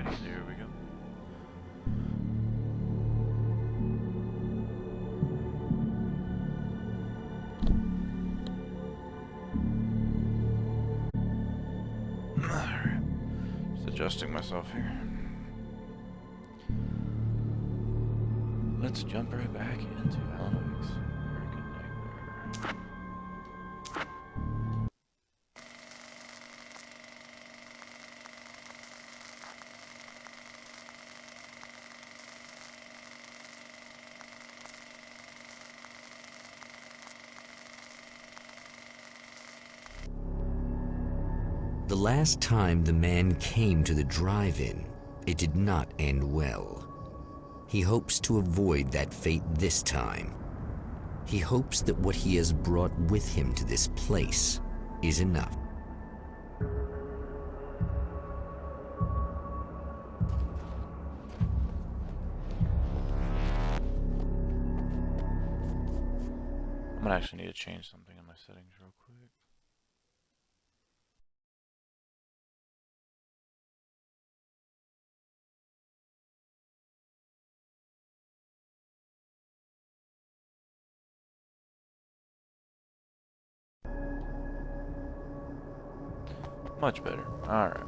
Here we go. Alright. Just adjusting myself here. Let's jump right back into Alan Wake's American Nightmare. The last time the man came to the drive-in, it did not end well. He hopes to avoid that fate this time. He hopes that what he has brought with him to this place is enough. I'm gonna actually need to change something in my settings real quick. Much better. Alright.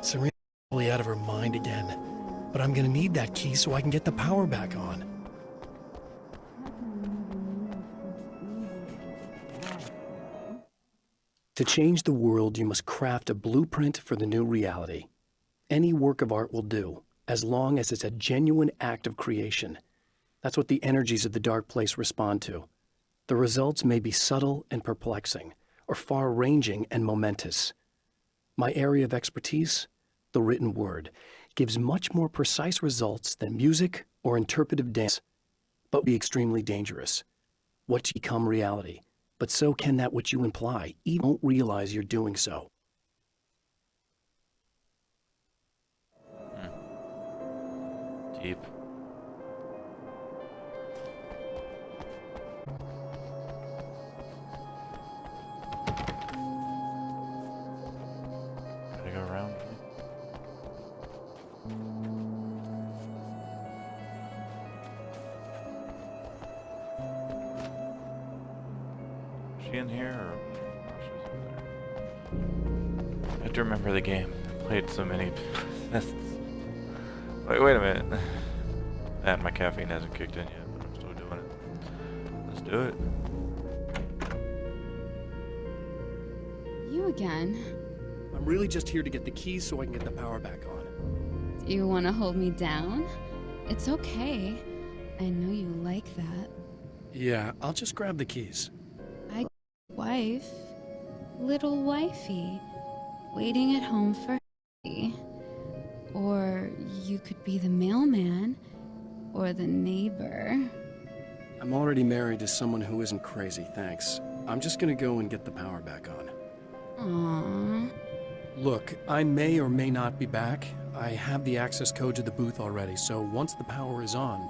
Serena's probably out of her mind again, but I'm gonna need that key so I can get the power back on. To change the world, you must craft a blueprint for the new reality. Any work of art will do, as long as it's a genuine act of creation. That's what the energies of the dark place respond to. The results may be subtle and perplexing, or far-ranging and momentous. My area of expertise, the written word, gives much more precise results than music or interpretive dance, but be extremely dangerous. What you become reality, but so can that which you imply, even don't realize you're doing so. Deep. Gotta go around. Is she in here or oh, she's over there? I have to remember the game. I played so many. Wait a minute. And my caffeine hasn't kicked in yet, but I'm still doing it. Let's do it. You again? I'm really just here to get the keys so I can get the power back on. Do you want to hold me down? It's okay. I know you like that. Yeah, I'll just grab the keys. Wife. Little wifey. Waiting at home for me. Or you could be the mailman. Or the neighbor. I'm already married to someone who isn't crazy, thanks. I'm just gonna go and get the power back on. Aww. Look, I may or may not be back. I have the access code to the booth already, so once the power is on...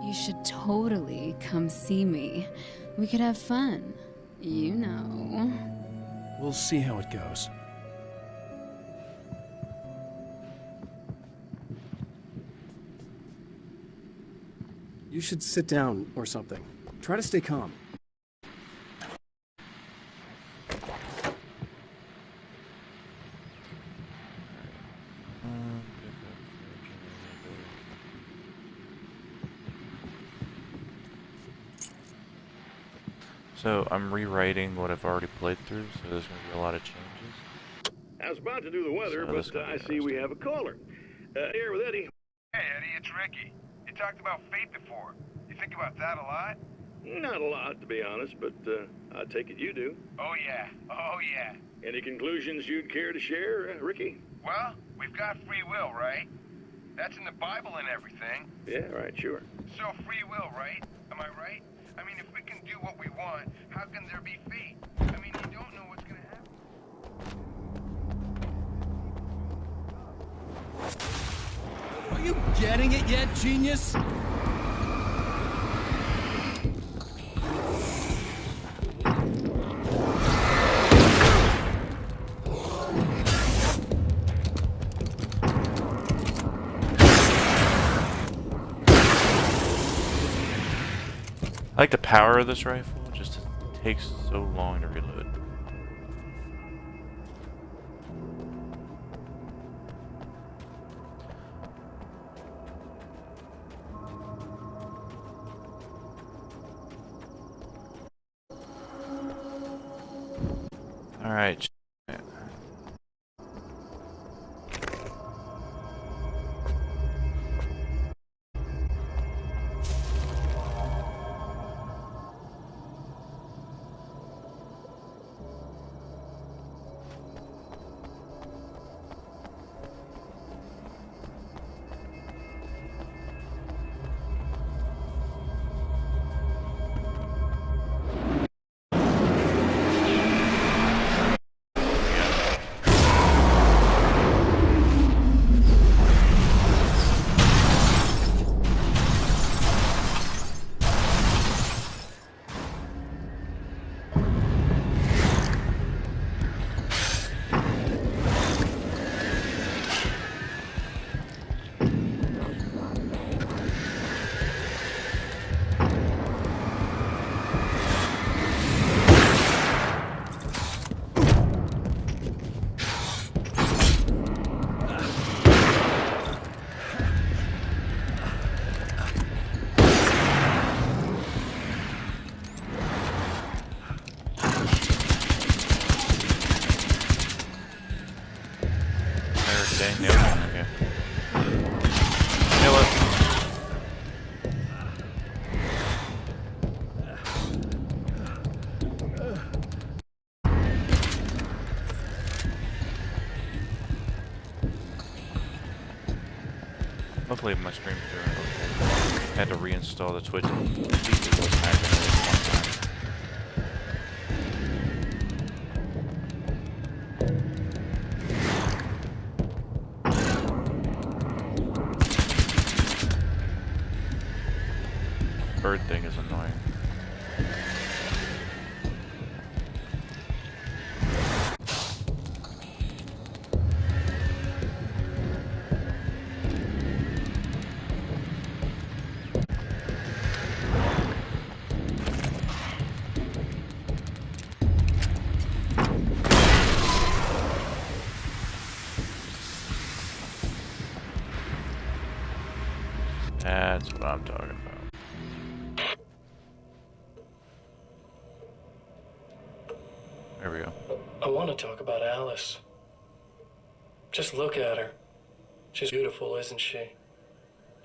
You should totally come see me. We could have fun. You know. We'll see how it goes. You should sit down or something. Try to stay calm. So I'm rewriting what I've already played through, so there's going to be a lot of changes. I was about to do the weather, So this but could be I see we have a caller. Here with Eddie. Hey, Eddie, it's Ricky. You talked about fate before. You think about that a lot? Not a lot, to be honest, but I take it you do. Oh, yeah. Oh, yeah. Any conclusions you'd care to share, Ricky? Well, we've got free will, right? That's in the Bible and everything. Yeah, right, sure. So free will, right? Am I right? I mean, if we can do what we want, how can there be fate? I mean, you don't know what's gonna happen. Are you getting it yet, genius? like the power of this rifle. It just takes so long to reload. All right. Okay, nailed it. Okay. You know what? Hopefully my stream's doing okay. I had to reinstall the Twitch. It wasn't activated one time. Bird thing is annoying. That's what I'm talking about. There we go. I want to talk about Alice. Just look at her. She's beautiful, isn't she?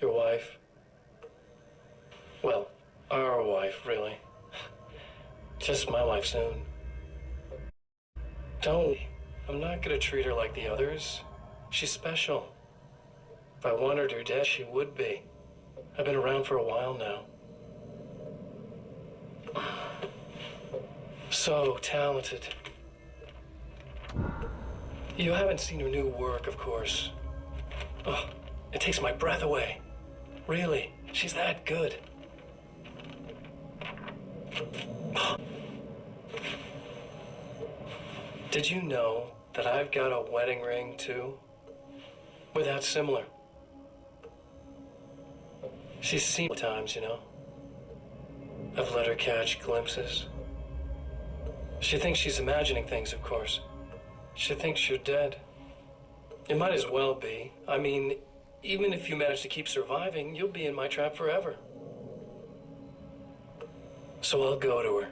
Your wife. Well, our wife, really. Just my wife soon. Don't. I'm not gonna treat her like the others. She's special. If I wanted her dead, she would be. I've been around for a while now. So talented. You haven't seen her new work, of course. Oh, it takes my breath away. Really, she's that good. Did you know that I've got a wedding ring, too? We're that similar. She's seen it times, you know. I've let her catch glimpses. She thinks she's imagining things, of course. She thinks you're dead. It might as well be. I mean, even if you manage to keep surviving, you'll be in my trap forever. So I'll go to her.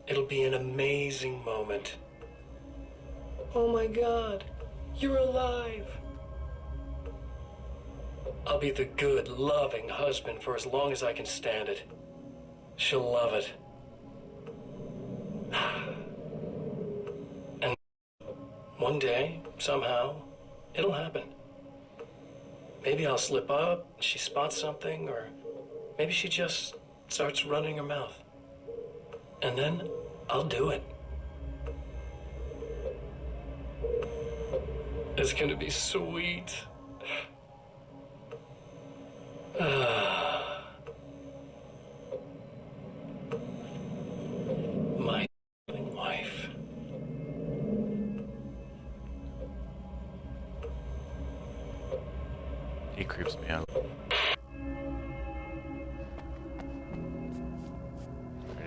It'll be an amazing moment. Oh my God, you're alive. I'll be the good, loving husband for as long as I can stand it. She'll love it. And one day, somehow, it'll happen. Maybe I'll slip up, she spots something, or maybe she just starts running her mouth. And then I'll do it. It's gonna be sweet. My wife. He creeps me out.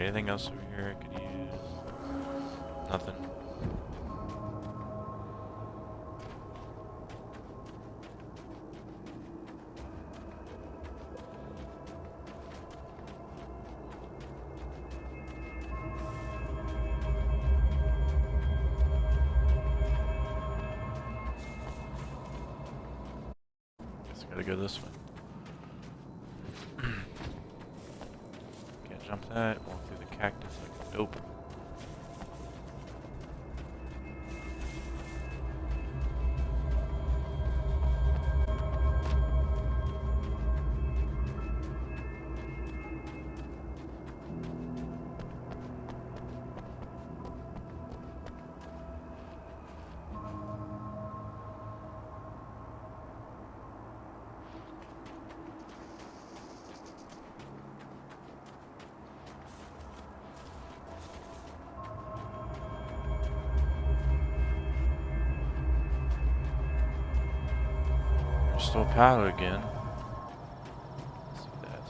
Anything else over here I could use? Nothing. Guess I gotta go this way. Can't jump that. Walk through the cactus like nope. Crystal powder again. Let's see that.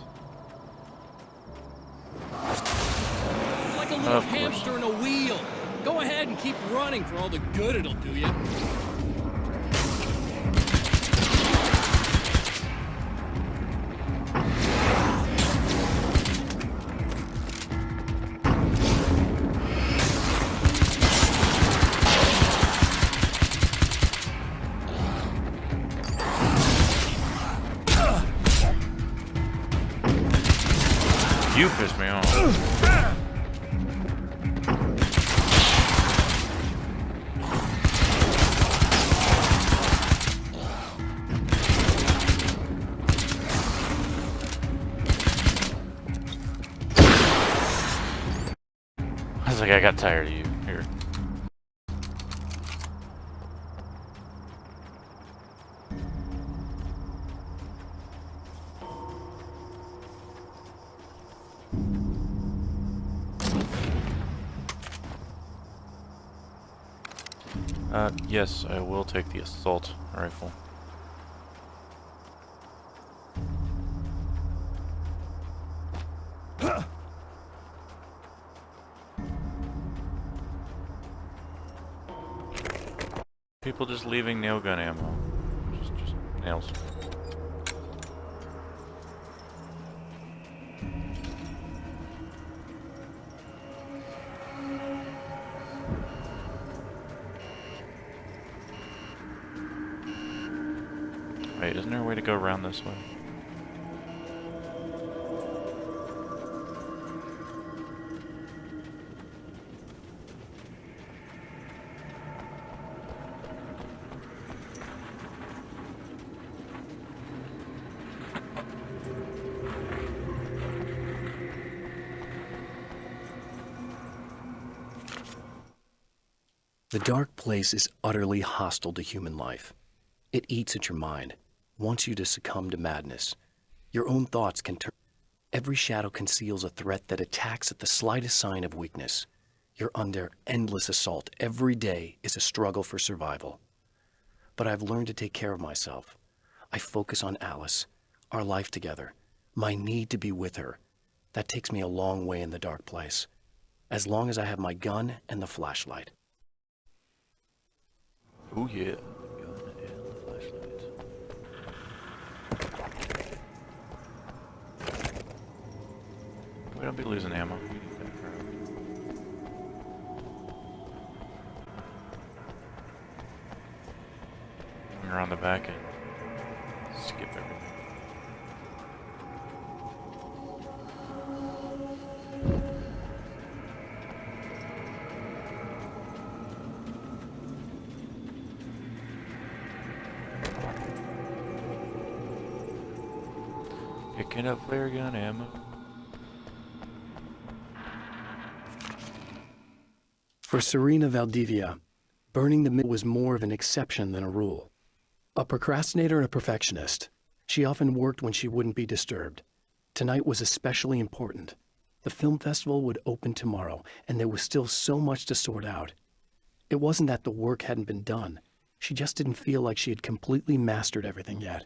Like a little Of course. hamster in a wheel. Go ahead and keep running for all the good it'll do you. You pissed me off. I was like, I got tired of you. Here. Yes, I will take the assault rifle. People just leaving nail gun ammo. Just nails. Wait, isn't there a way to go around this way? The dark place is utterly hostile to human life. It eats at your mind, wants you to succumb to madness. Your own thoughts can turn. Every shadow conceals a threat that attacks at the slightest sign of weakness. You're under endless assault. Every day is a struggle for survival. But I've learned to take care of myself. I focus on Alice, our life together, my need to be with her. That takes me a long way in the dark place, as long as I have my gun and the flashlight. Oh yeah. The gun and the flashlight. We don't be losing ammo. We need that crap. Going around the back and skip everything. Picking up flare gun ammo. For Serena Valdivia, burning the middle was more of an exception than a rule. A procrastinator and a perfectionist, she often worked when she wouldn't be disturbed. Tonight was especially important. The film festival would open tomorrow, and there was still so much to sort out. It wasn't that the work hadn't been done. She just didn't feel like she had completely mastered everything yet.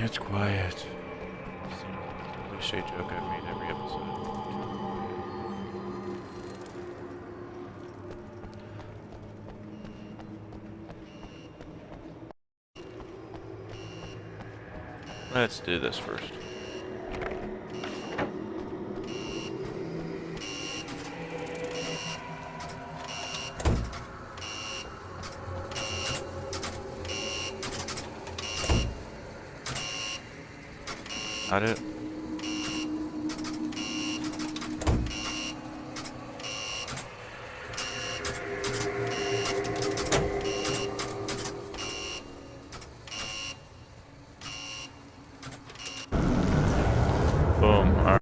It's quiet. It's a cliche joke I've made every episode. Let's do this first. Got it. Boom. All right.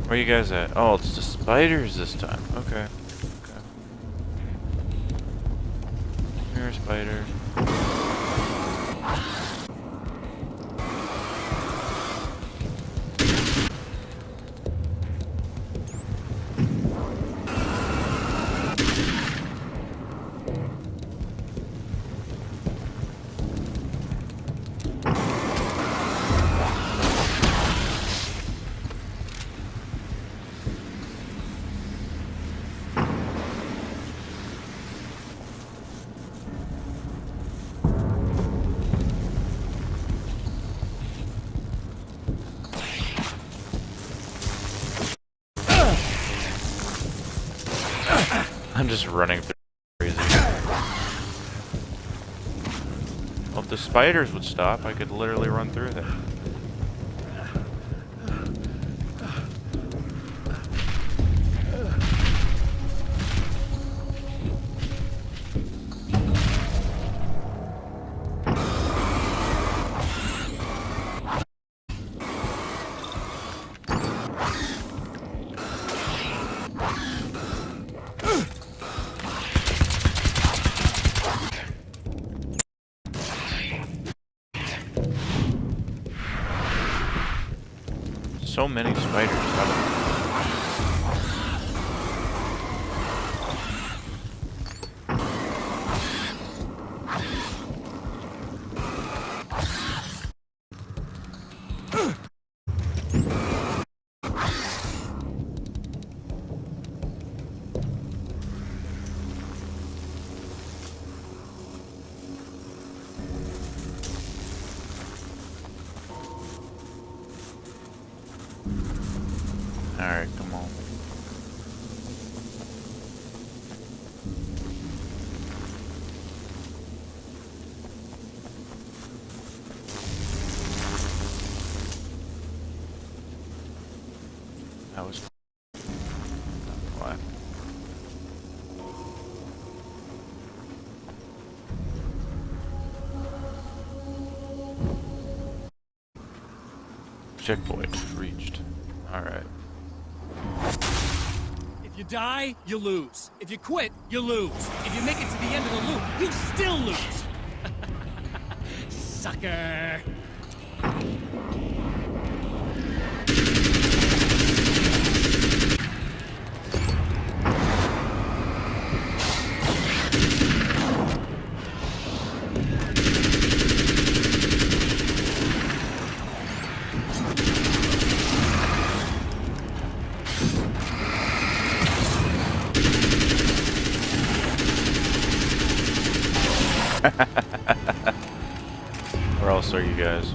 Where you guys at? Oh, it's the spiders this time. Okay. Okay. Come here, spider. I'm just running through crazy. Well, if the spiders would stop, I could literally run through them. So many spiders. Alright, come on. That was why. Checkpoint reached. Alright. If you die, you lose. If you quit, you lose. If you make it to the end of the loop, you still lose. Sucker. Where else are you guys?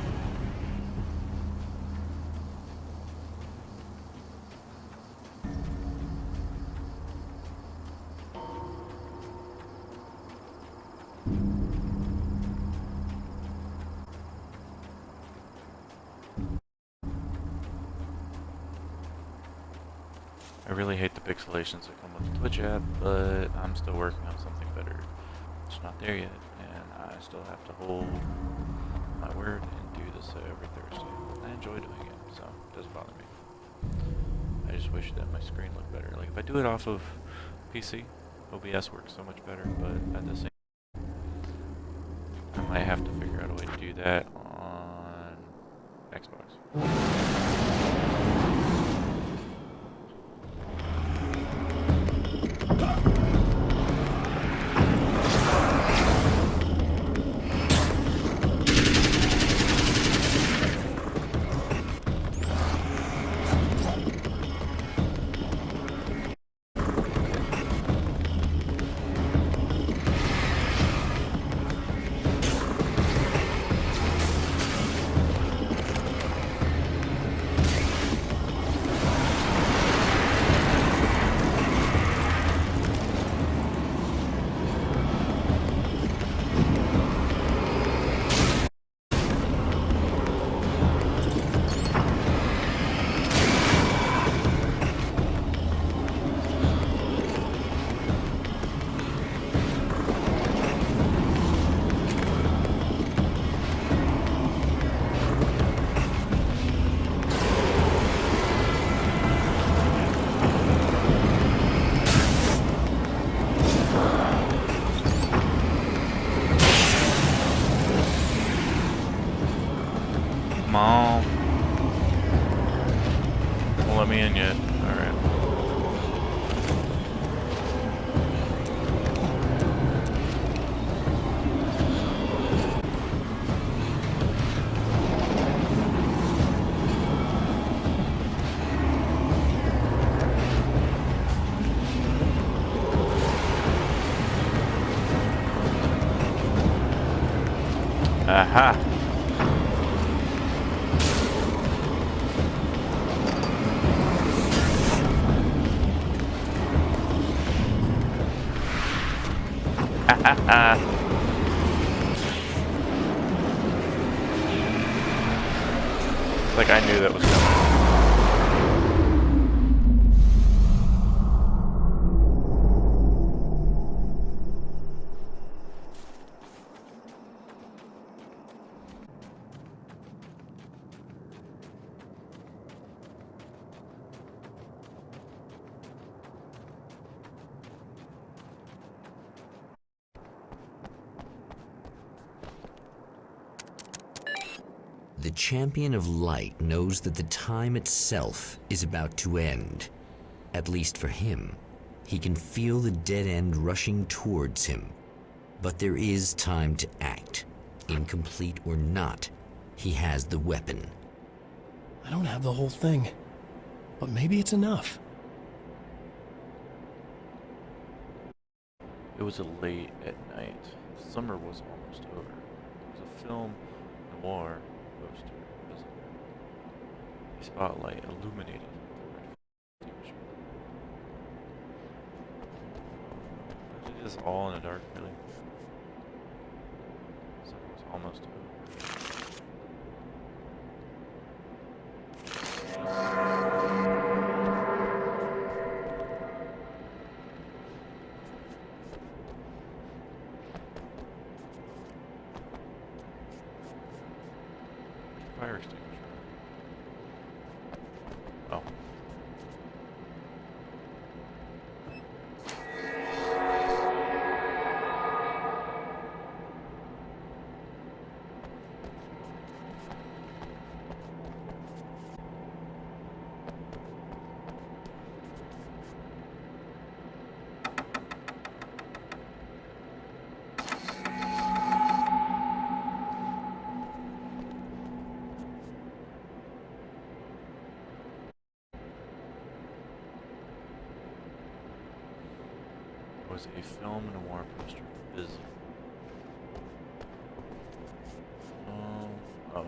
I really hate the pixelations that come with the Twitch app, but I'm still working on something better. It's not there yet, and I still have to hold my word and do this every Thursday. I enjoy doing it, so it doesn't bother me. I just wish that my screen looked better. Like if I do it off of PC, OBS works so much better, but at the same time, I might have to figure out a way to do that on Xbox. me in yet. Alright. Aha! It's like I knew that was coming. The Champion of Light knows that the time itself is about to end. At least for him. He can feel the dead end rushing towards him. But there is time to act. Incomplete or not, he has the weapon. I don't have the whole thing, but maybe it's enough. It was late at night. Summer was almost over. There was a film noir poster visible. A spotlight illuminated the red extinguisher. Is it just all in the dark, really? Summer's almost over. Fire extinguisher. Oh. Was a film noir poster visible? Oh.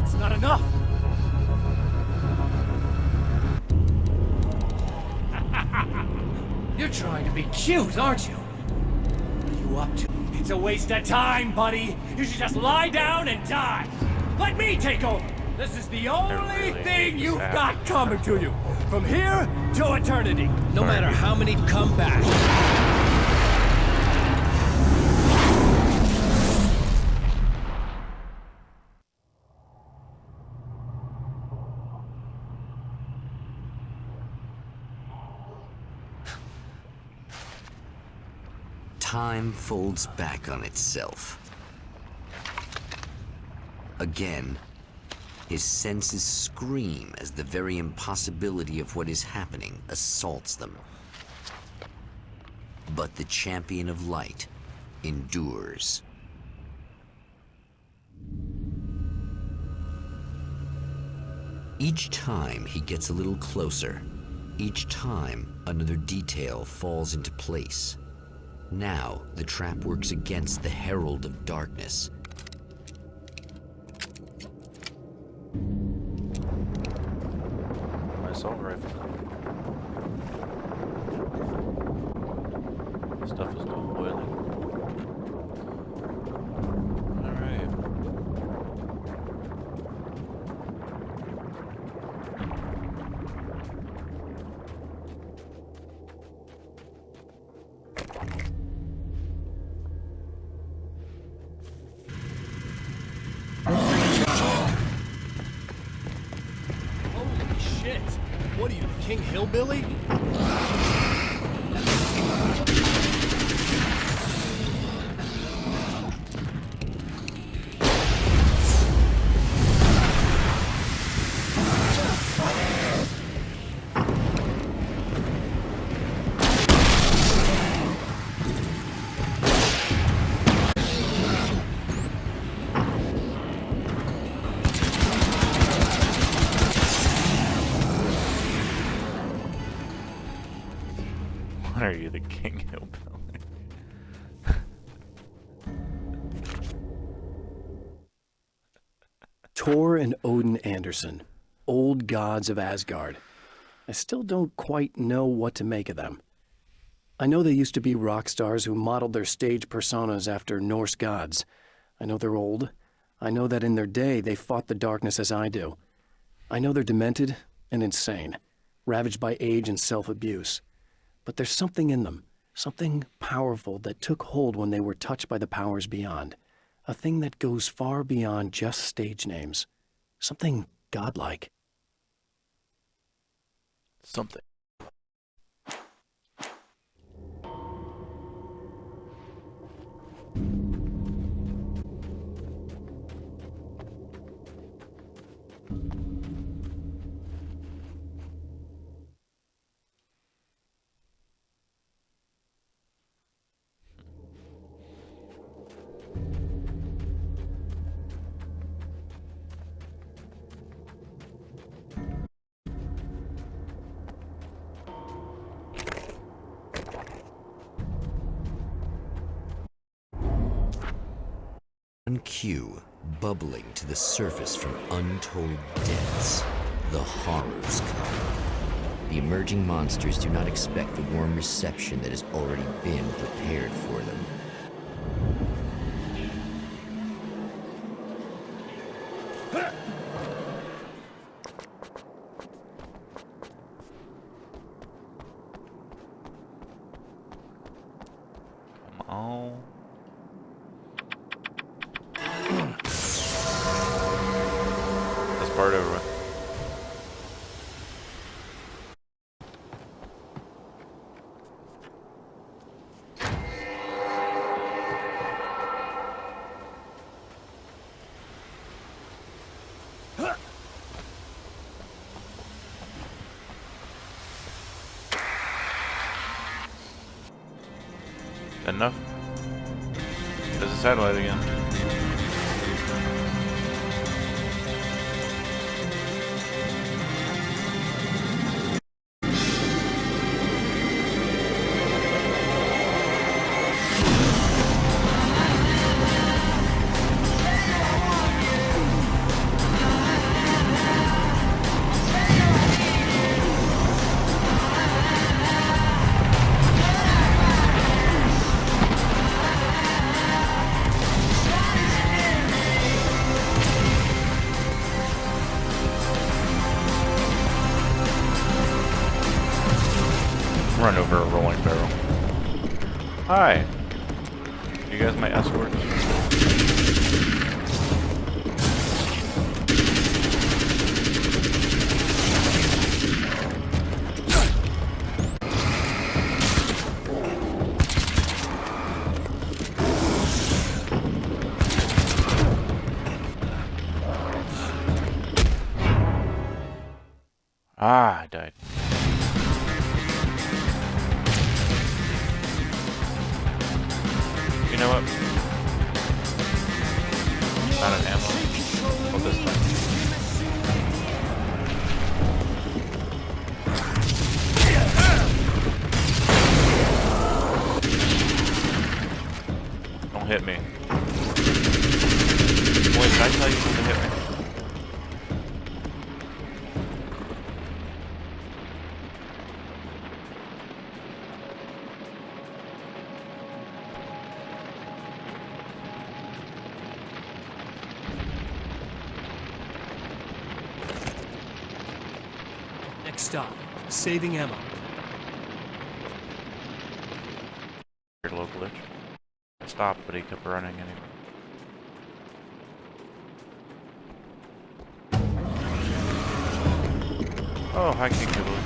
It's not enough! You're trying to be cute, aren't you? What are you up to? It's a waste of time, buddy. You should just lie down and die. Let me take over. This is the only thing you've got coming to you. From here to eternity. No matter how many come back. Time folds back on itself. Again, his senses scream as the very impossibility of what is happening assaults them. But the Champion of Light endures. Each time he gets a little closer. Each time another detail falls into place. Now, the trap works against the Herald of Darkness. My assault rifle. Stuff is still boiling. Alright. Holy shit! What are you, King Hillbilly? What are you, the king hillbilly? Thor and Odin Anderson, old gods of Asgard. I still don't quite know what to make of them. I know they used to be rock stars who modeled their stage personas after Norse gods. I know they're old. I know that in their day they fought the darkness as I do. I know they're demented and insane, ravaged by age and self-abuse. But there's something in them, something powerful that took hold when they were touched by the powers beyond. A thing that goes far beyond just stage names. Something godlike. Something. On cue, bubbling to the surface from untold depths, the horrors come. The emerging monsters do not expect the warm reception that has already been prepared for them. Come on. This part over with. Enough? There's a satellite again. Run over a rolling barrel. Hi. You guys my escorts? Ah, I died. You know what? Not an ammo. Well, this thing. Don't hit me. Boy, did I tell you not to hit me? Next stop, saving ammo. Weird little glitch. I stopped, but he kept running anyway. Oh, hi, King Hillbilly.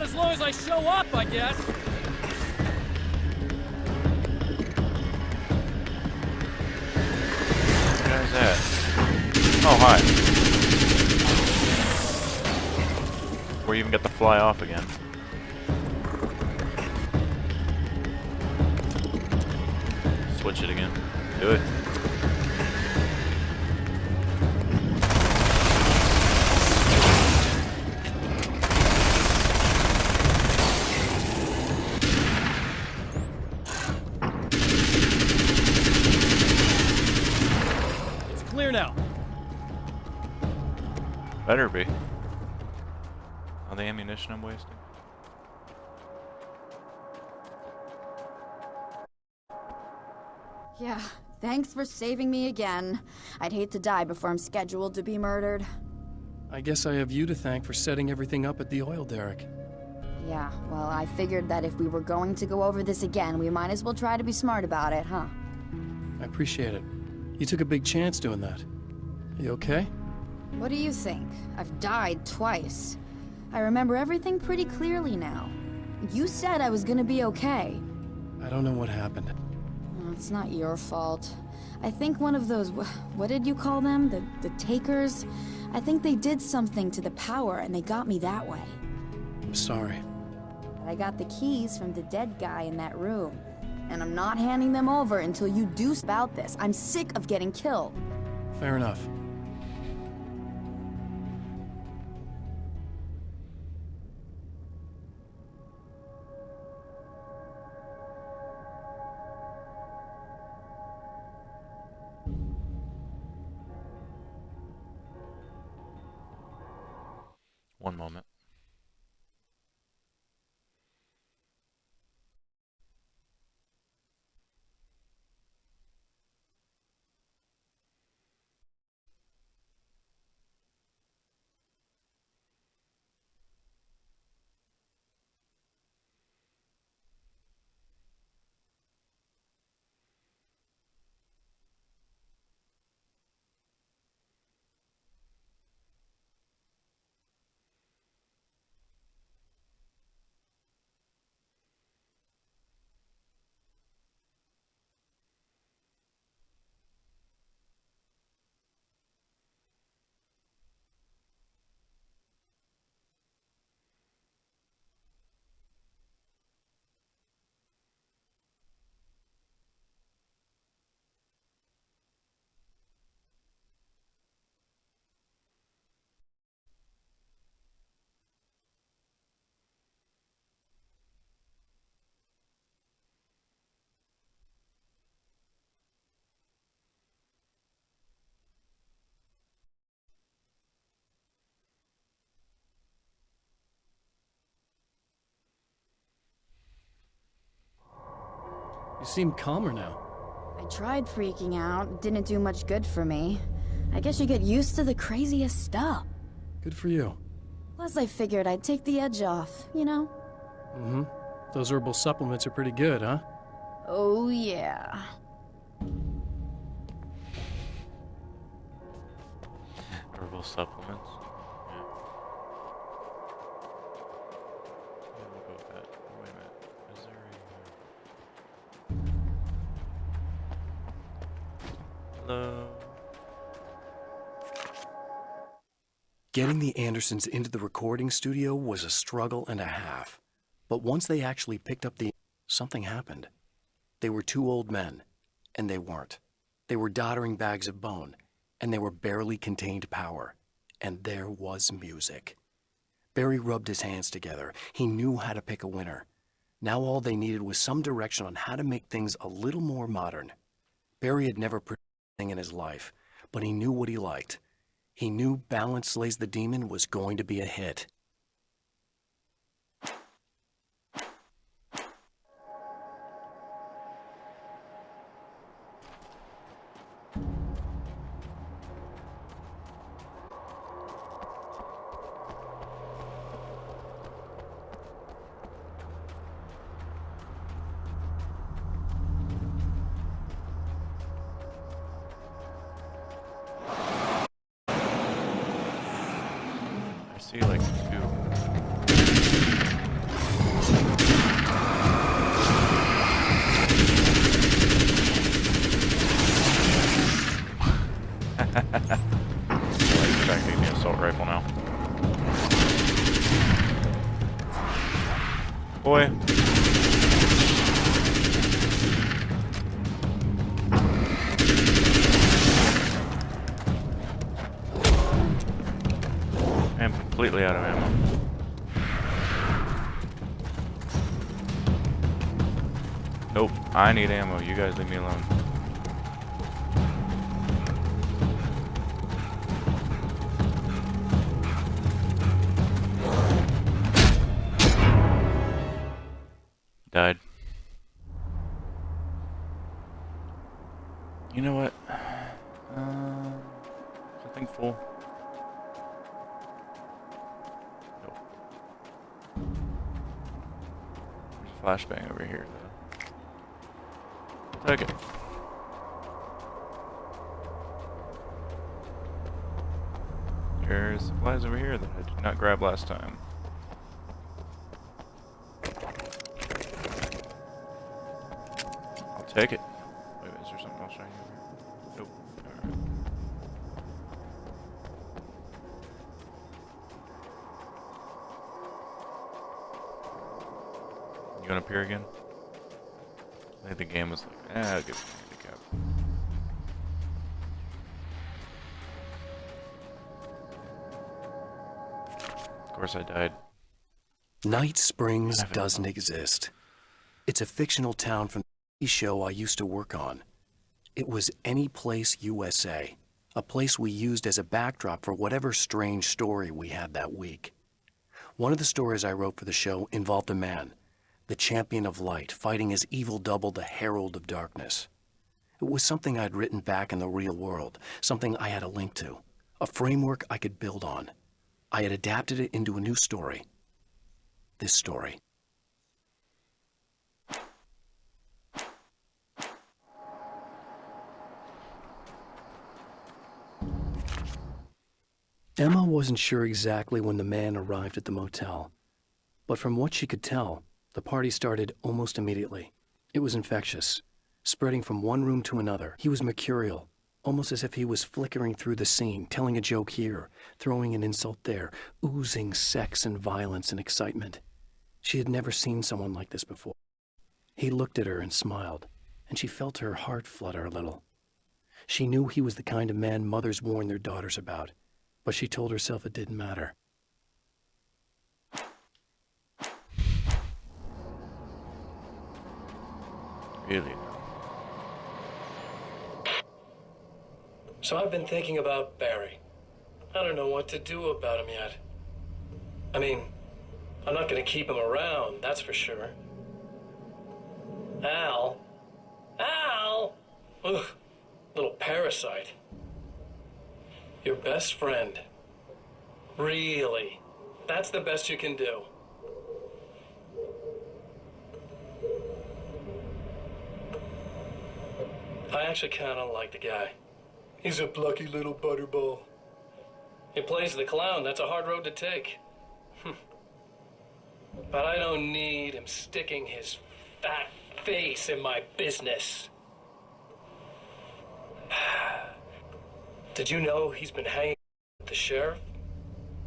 Not as long as I show up, I guess. Where you guys at? Oh, hi. Before you even get to fly off again. Switch it again. Do it. It's clear now. Better be. All the ammunition I'm wasting. Yeah, thanks for saving me again. I'd hate to die before I'm scheduled to be murdered. I guess I have you to thank for setting everything up at the oil derrick. Yeah, well, I figured that if we were going to go over this again, we might as well try to be smart about it, huh? I appreciate it. You took a big chance doing that. You okay? What do you think? I've died twice. I remember everything pretty clearly now. You said I was gonna be okay. I don't know what happened. It's not your fault. I think one of those, what did you call them? The takers? I think they did something to the power and they got me that way. I'm sorry. But I got the keys from the dead guy in that room. And I'm not handing them over until you do about this. I'm sick of getting killed. Fair enough. One moment. You seem calmer now. I tried freaking out. It didn't do much good for me. I guess you get used to the craziest stuff. Good for you. Plus, I figured I'd take the edge off, you know? Mm-hmm. Those herbal supplements are pretty good, huh? Oh, yeah. Herbal supplements. Yeah. Yeah, we'll go with that. Oh, wait a minute. Is there a... Hello? Getting the Andersons into the recording studio was a struggle and a half. But once they actually picked up something happened. They were two old men, and they weren't. They were doddering bags of bone, and they were barely contained power. And there was music. Barry rubbed his hands together. He knew how to pick a winner. Now all they needed was some direction on how to make things a little more modern. Barry had never produced anything in his life, but he knew what he liked. He knew Balance Slays the Demon was going to be a hit. I see like two. Boy. I am completely out of ammo. Nope, I need ammo. You guys leave me alone. Died. You know what? I think full. Nope. There's a flashbang over here, though. Okay. There's supplies over here that I did not grab last time. I'll take it. Wait, is there something else shiny over here? Nope. Alright. You going up here again? I think the game was like, I'll give it a handicap. Of course I died. Night Springs doesn't exist. It's a fictional town from the show I used to work on. It was Any Place USA, a place we used as a backdrop for whatever strange story we had that week. One of the stories I wrote for the show involved a man, the champion of light, fighting his evil double, the herald of darkness. It was something I'd written back in the real world, something I had a link to, a framework I could build on. I had adapted it into a new story. This story. Emma wasn't sure exactly when the man arrived at the motel, but from what she could tell, the party started almost immediately. It was infectious, spreading from one room to another. He was mercurial, almost as if he was flickering through the scene, telling a joke here, throwing an insult there, oozing sex and violence and excitement. She had never seen someone like this before. He looked at her and smiled, and she felt her heart flutter a little. She knew he was the kind of man mothers warn their daughters about, but she told herself it didn't matter. Really? So I've been thinking about Barry. I don't know what to do about him yet. I mean, I'm not going to keep him around, that's for sure. Al? Ugh, little parasite. Your best friend. Really? That's the best you can do. I actually kind of like the guy. He's a plucky little butterball. He plays the clown. That's a hard road to take. But I don't need him sticking his fat face in my business. Did you know he's been hanging with the sheriff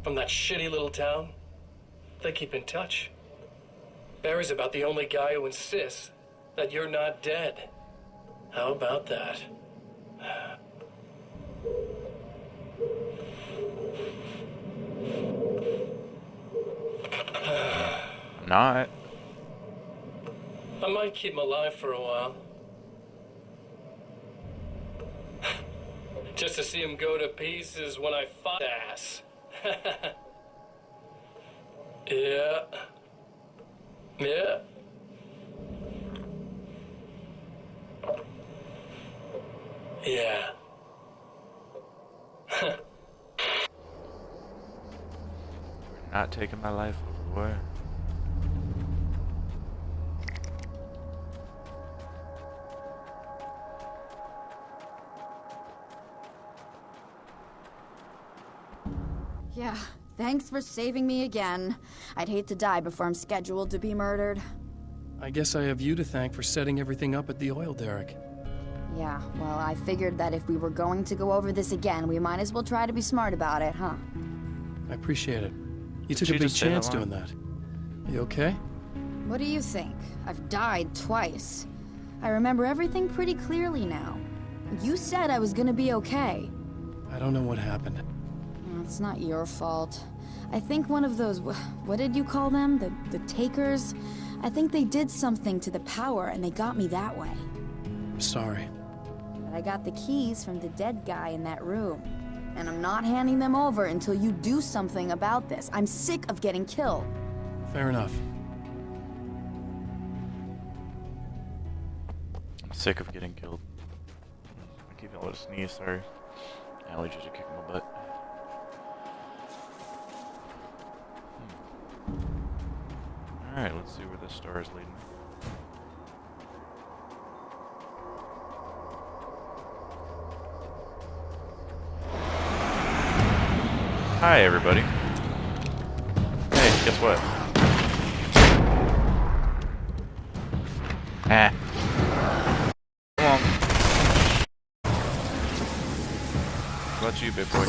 from that shitty little town? They keep in touch. Barry's about the only guy who insists that you're not dead. How about that? I'm not. I might keep him alive for a while. Just to see him go to pieces when I fight ass. Yeah. Yeah. Yeah. You're not taking my life over, boy. Yeah, thanks for saving me again. I'd hate to die before I'm scheduled to be murdered. I guess I have you to thank for setting everything up at the oil derrick. Yeah, well, I figured that if we were going to go over this again, we might as well try to be smart about it, huh? I appreciate it. You took Did a you big just say that chance line? doing that. You okay? What do you think? I've died twice. I remember everything pretty clearly now. You said I was gonna be okay. I don't know what happened. It's not your fault. I think one of those, what did you call them? The takers? I think they did something to the power and they got me that way. I'm sorry. But I got the keys from the dead guy in that room. And I'm not handing them over until you do something about this. I'm sick of getting killed. Fair enough. I'm sick of getting killed. I keep feeling a sneeze, sorry. Allergies are kicking my butt. Alright, let's see where this star is leading. Hi, everybody. Hey, guess what? Ah. Come on. What about you, big boy?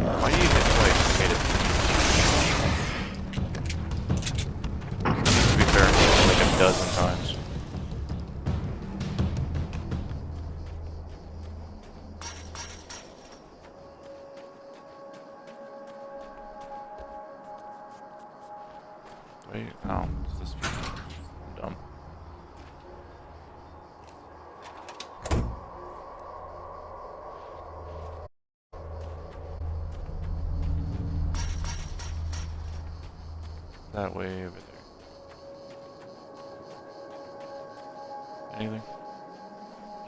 Why do you hit twice? Hate it. To be fair, like a dozen times. Wait, oh, it's this view. I'm dumb. That way over there. Anything?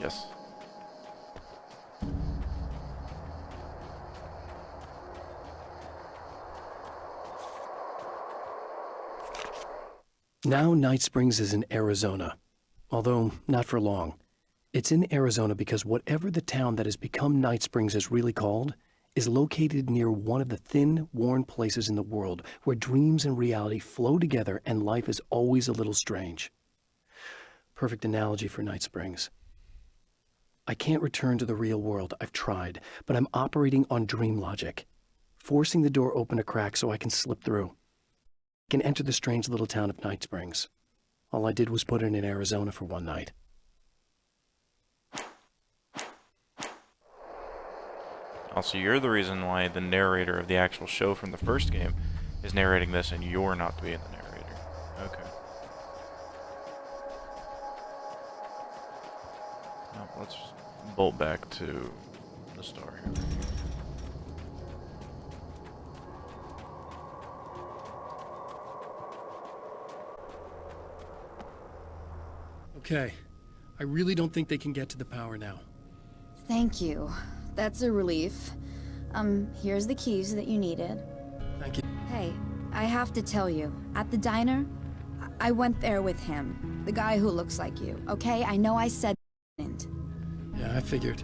Yes. Now Night Springs is in Arizona, although not for long. It's in Arizona because whatever the town that has become Night Springs is really called is located near one of the thin, worn places in the world where dreams and reality flow together and life is always a little strange. Perfect analogy for Night Springs. I can't return to the real world. I've tried, but I'm operating on dream logic, forcing the door open a crack so I can slip through. I can enter the strange little town of Night Springs. All I did was put it in Arizona for one night. Also, you're the reason why the narrator of the actual show from the first game is narrating this and you're not being the narrator. Okay. Now, let's bolt back to the star here. Okay. I really don't think they can get to the power now. Thank you. That's a relief. Here's the keys that you needed. Thank you. Hey, I have to tell you, at the diner, I went there with him. The guy who looks like you, okay? I know I said didn't. Yeah, I figured.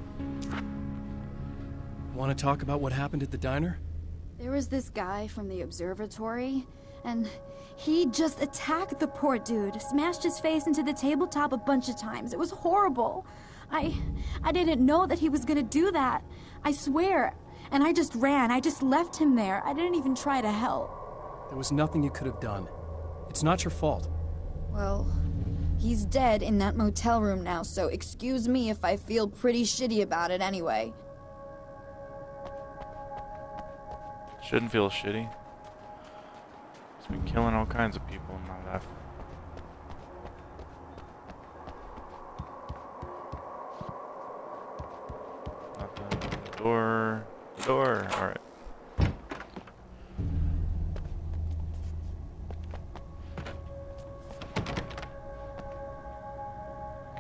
Want to talk about what happened at the diner? There was this guy from the observatory, and he just attacked the poor dude, smashed his face into the tabletop a bunch of times. It was horrible. I didn't know that he was gonna do that. I swear. And I just ran. I just left him there. I didn't even try to help. There was nothing you could have done. It's not your fault. Well, he's dead in that motel room now, so excuse me if I feel pretty shitty about it anyway. Shouldn't feel shitty. He's been killing all kinds of people in my life. The door. The door. Alright.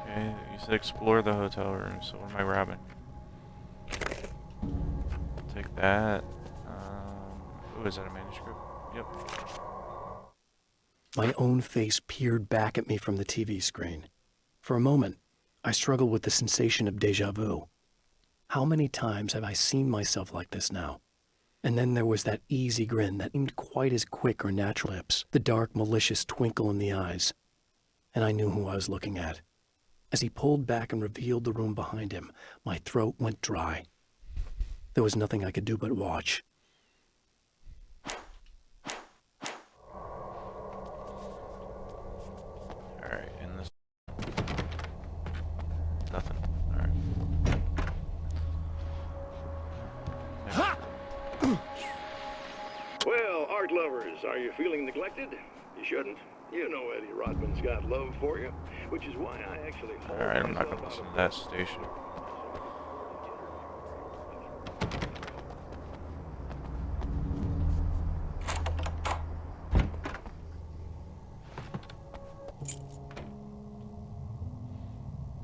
Okay, you said explore the hotel room, so what am I grabbing? Take that. Oh, is that a manuscript? Yep. My own face peered back at me from the TV screen. For a moment, I struggled with the sensation of déjà vu. How many times have I seen myself like this now? And then there was that easy grin that seemed quite as quick or natural lips, the dark, malicious twinkle in the eyes. And I knew who I was looking at. As he pulled back and revealed the room behind him, my throat went dry. There was nothing I could do but watch. Alright, in this... Nothing. Alright. Well, art lovers, are you feeling neglected? You shouldn't. You know Eddie Rodman's got love for you, which is why I actually... Alright, I'm not gonna listen to that station.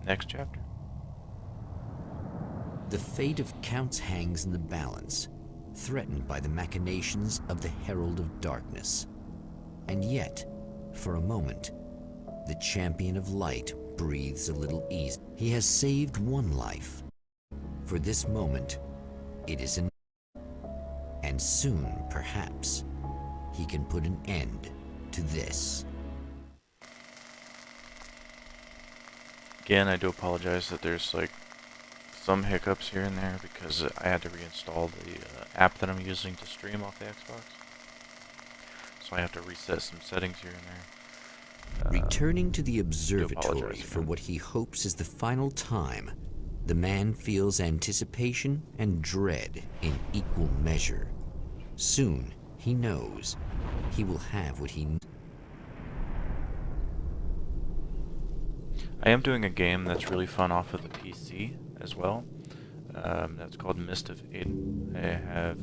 Next chapter. The fate of Counts hangs in the balance, threatened by the machinations of the Herald of Darkness. And yet, for a moment, the Champion of Light breathes a little ease. He has saved one life. For this moment, it is enough. And soon, perhaps, he can put an end to this. Again, I do apologize that there's like some hiccups here and there because I had to reinstall the app that I'm using to stream off the Xbox. So I have to reset some settings here and there. Returning to the observatory for what he hopes is the final time, the man feels anticipation and dread in equal measure. Soon, he knows, he will have what he needs. I am doing a game that's really fun off of the PC as well. That's called Mist of Aiden. I have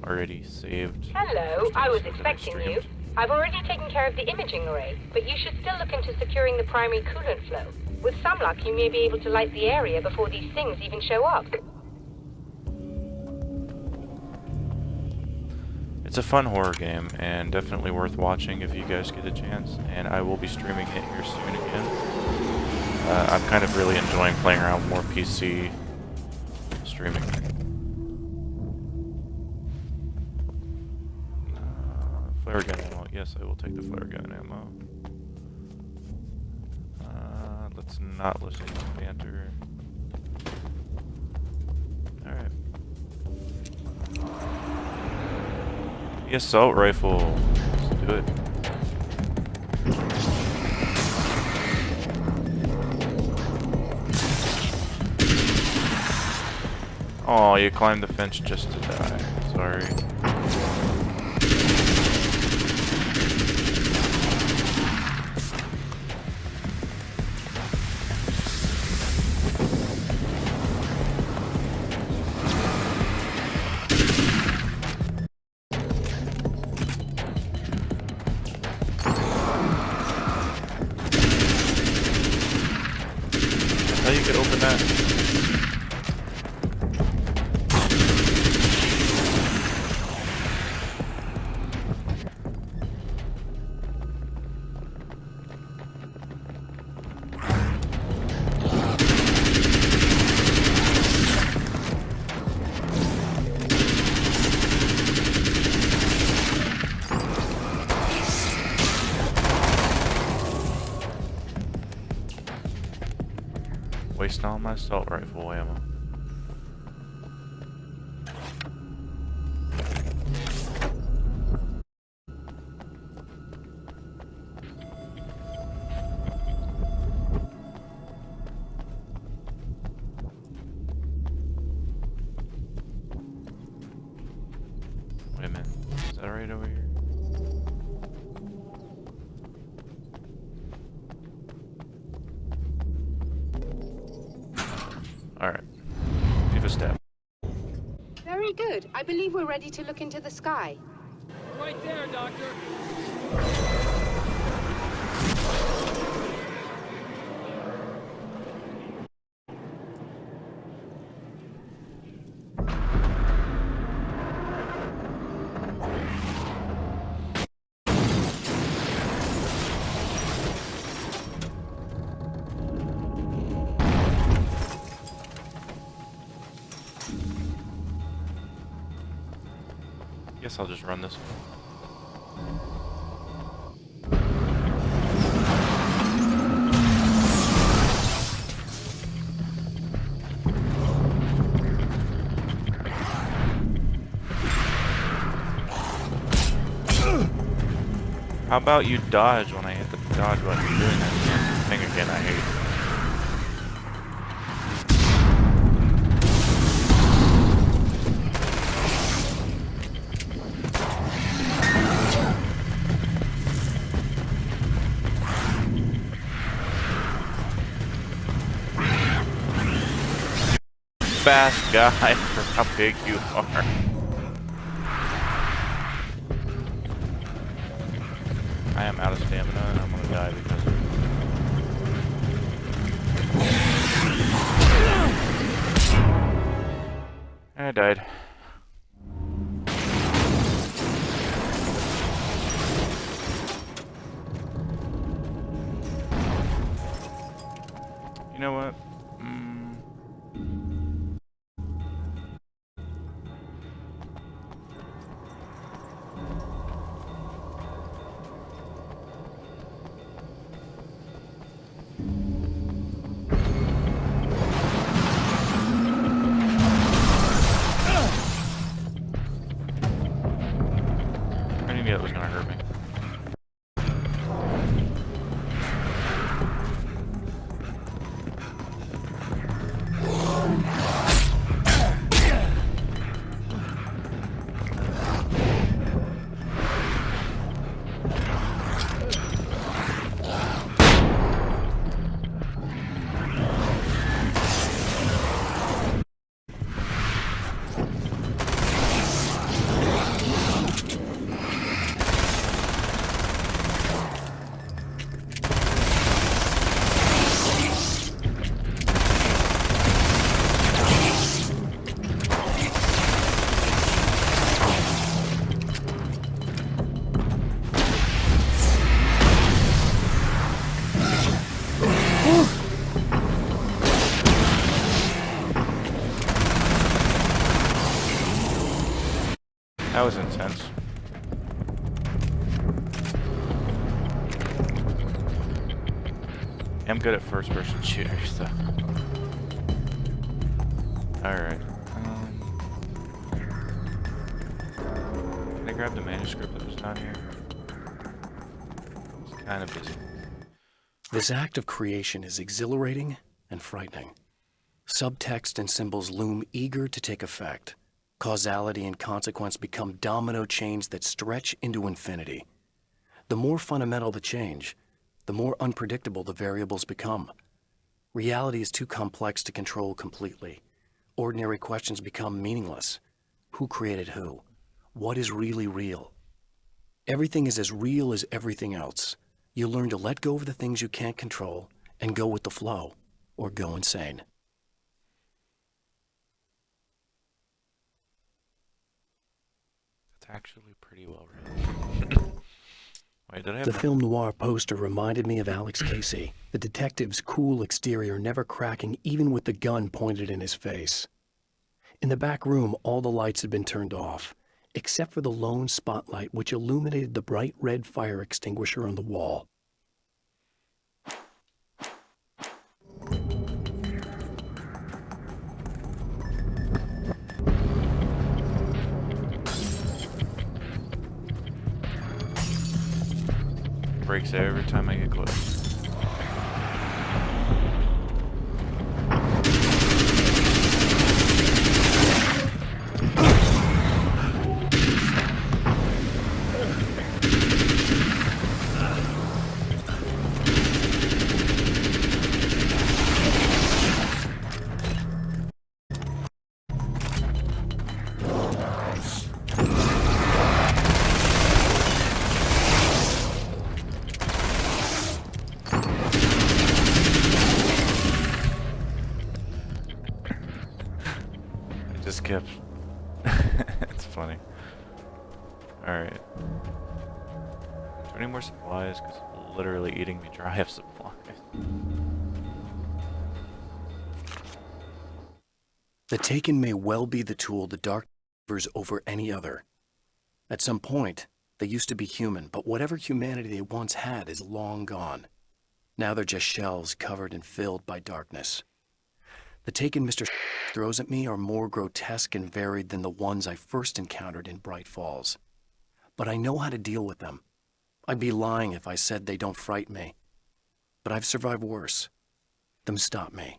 already saved. Hello, I was expecting you. I've already taken care of the imaging array, but you should still look into securing the primary coolant flow. With some luck, you may be able to light the area before these things even show up. It's a fun horror game, and definitely worth watching if you guys get a chance, and I will be streaming it here soon again. I'm kind of really enjoying playing around with more PC streaming. Flare gun ammo. Yes, I will take the flare gun ammo. Let's not listen to banter. Alright. The assault rifle. Let's do it. Oh, you climbed the fence just to die. Sorry. How you could open that? Wasting all my assault rifle ammo. Wait a minute. Is that right over here? Alright. Give a step. Very good. I believe we're ready to look into the sky. Right there, Doctor. Guess I'll just run this one. How about you dodge when I hit the dodge button? You're doing that thing again, I hate. Fast guy for how big you are. I am out of stamina and I'm gonna die because of it. I died. You know what? I knew that was gonna hurt me. That was intense. I'm good at first-person shooters, though. Alright. Can I grab the manuscript that was down here? It's kind of busy. This act of creation is exhilarating and frightening. Subtext and symbols loom eager to take effect. Causality and consequence become domino chains that stretch into infinity. The more fundamental the change, the more unpredictable the variables become. Reality is too complex to control completely. Ordinary questions become meaningless. Who created who? What is really real? Everything is as real as everything else. You learn to let go of the things you can't control and go with the flow, or go insane. Actually pretty well written. Wait, did I have The film noir poster reminded me of Alex Casey, the detective's cool exterior never cracking even with the gun pointed in his face. In the back room, all the lights had been turned off, except for the lone spotlight which illuminated the bright red fire extinguisher on the wall. Breaks every time I get close. Just kept. It's funny. Alright. Is there any more supplies? Because it's literally eating me dry of supplies. The Taken may well be the tool the Dark favors over any other. At some point, they used to be human, but whatever humanity they once had is long gone. Now they're just shells covered and filled by darkness. The Taken Mr. throws at me are more grotesque and varied than the ones I first encountered in Bright Falls. But I know how to deal with them. I'd be lying if I said they don't frighten me. But I've survived worse. Them stop me.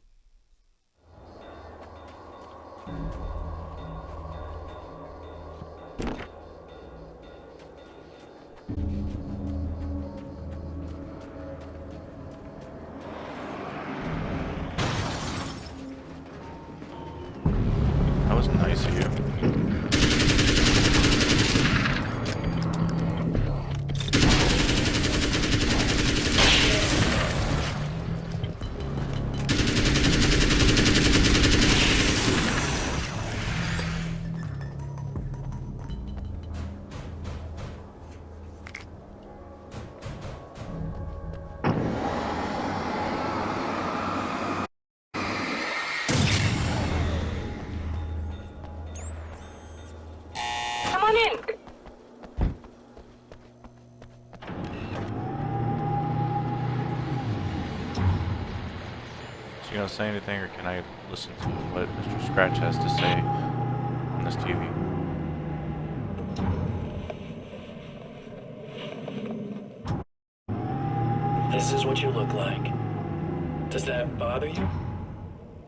That was nice of you. Come on in. So you gonna say anything, or can I listen to what Mr. Scratch has to say on this TV? This is what you look like. Does that bother you?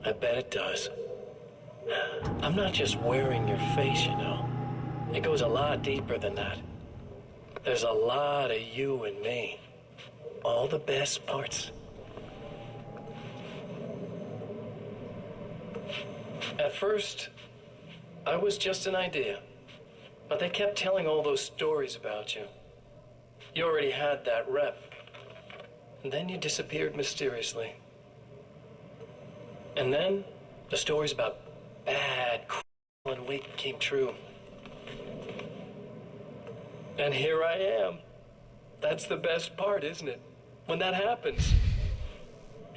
I bet it does. I'm not just wearing your face, you know. It goes a lot deeper than that. There's a lot of you and me. All the best parts. At first, I was just an idea. But they kept telling all those stories about you. You already had that rep. And then you disappeared mysteriously. And then the stories about bad and weak came true. And here I am. That's the best part, isn't it? When that happens,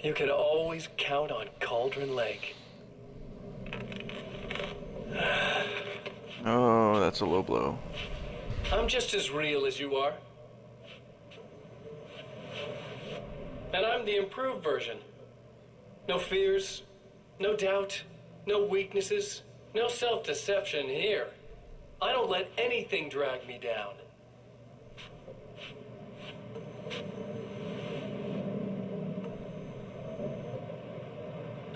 you can always count on Cauldron Lake. Oh, that's a low blow. I'm just as real as you are. And I'm the improved version. No fears, no doubt, no weaknesses, no self-deception here. I don't let anything drag me down.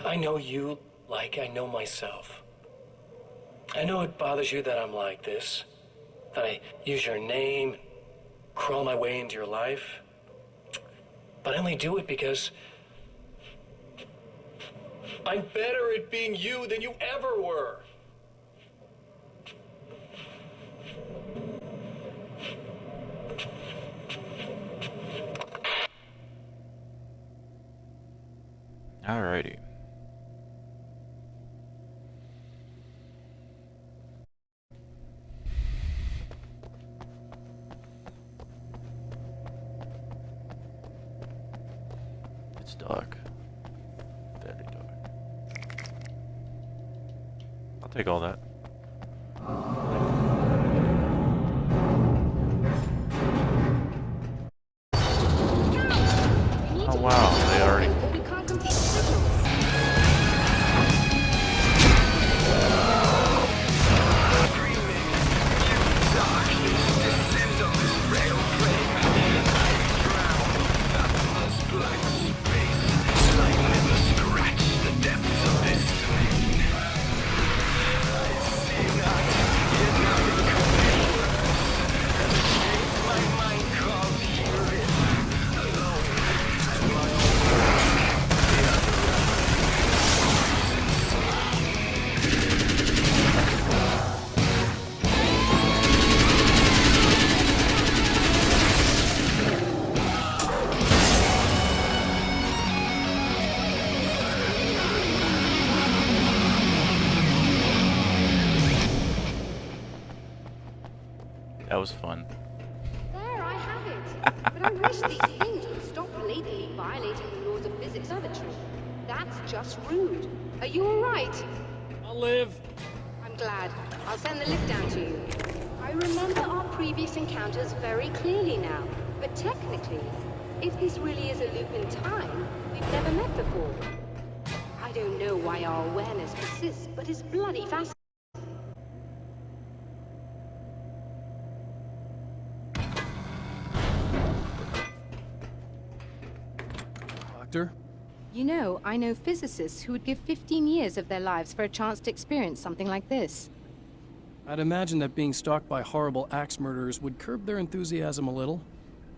I know you like I know myself. I know it bothers you that I'm like this, that I use your name, crawl my way into your life. But I only do it because I'm better at being you than you ever were. Alrighty. It's dark. Very dark. I'll take all that. Oh wow, they already... That was fun. There, I have it. But I wish these things would stop blatantly violating the laws of physics. Observatory. That's just rude. Are you all right? I'll live. I'm glad. I'll send the lift down to you. I remember our previous encounters very clearly now. But technically, if this really is a loop in time, we've never met before. I don't know why our awareness persists, but it's bloody fascinating. Doctor? You know, I know physicists who would give 15 years of their lives for a chance to experience something like this. I'd imagine that being stalked by horrible axe murderers would curb their enthusiasm a little.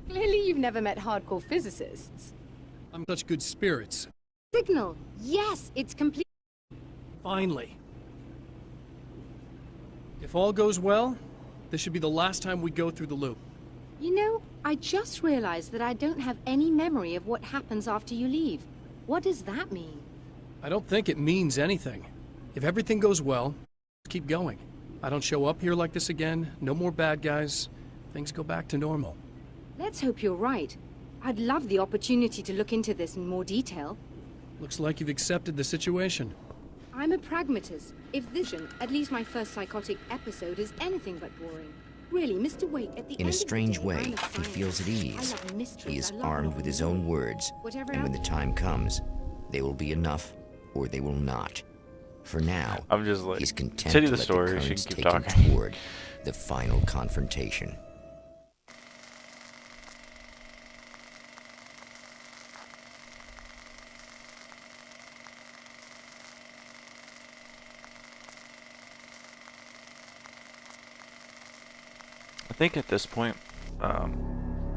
Clearly you've never met hardcore physicists. I'm such good spirits. Signal! Yes, it's complete. Finally. If all goes well, this should be the last time we go through the loop. You know, I just realized that I don't have any memory of what happens after you leave. What does that mean? I don't think it means anything. If everything goes well, keep going. I don't show up here like this again, no more bad guys. Things go back to normal. Let's hope you're right. I'd love the opportunity to look into this in more detail. Looks like you've accepted the situation. I'm a pragmatist. If this, at least my first psychotic episode, is anything but boring. Really, Mr. Wake, at the In end a of the strange day, way, I'm a he scientist. feels at I ease. love mysteries, He is I love armed with his own words, Whatever and when the else- time comes, they will be enough, or they will not. For now, I'm just like, he's content tell you to the let story, the she currents can keep take him talking. toward the final confrontation. I think at this point,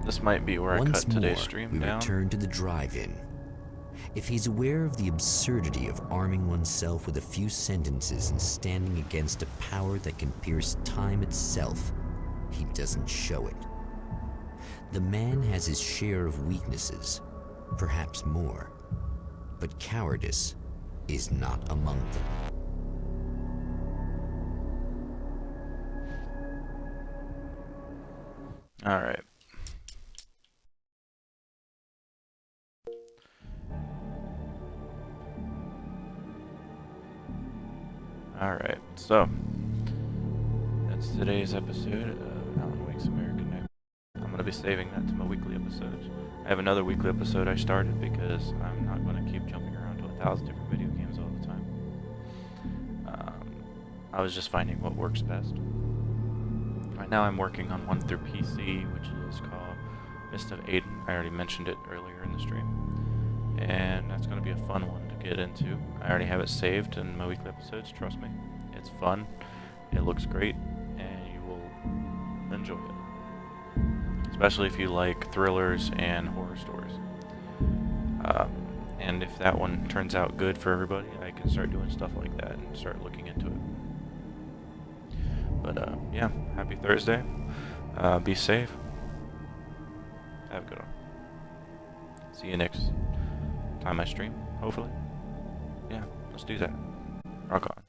this might be where I Once cut today's more, stream we down. return to the drive-in. If he's aware of the absurdity of arming oneself with a few sentences and standing against a power that can pierce time itself, he doesn't show it. The man has his share of weaknesses, perhaps more, but cowardice is not among them. All right. All right. So that's today's episode of Alan Wake's American Nightmare. I'm gonna be saving that to my weekly episodes. I have another weekly episode I started because I'm not gonna keep jumping around to 1,000 different video games all the time. I was just finding what works best. Right now I'm working on one through PC, which is called Mist of Aden. I already mentioned it earlier in the stream. And that's going to be a fun one to get into. I already have it saved in my weekly episodes, trust me. It's fun, it looks great, and you will enjoy it. Especially if you like thrillers and horror stories. And if that one turns out good for everybody, I can start doing stuff like that and start looking into it. But yeah, happy Thursday. Be safe. Have a good one. See you next time I stream, hopefully. Yeah, let's do that. Rock on.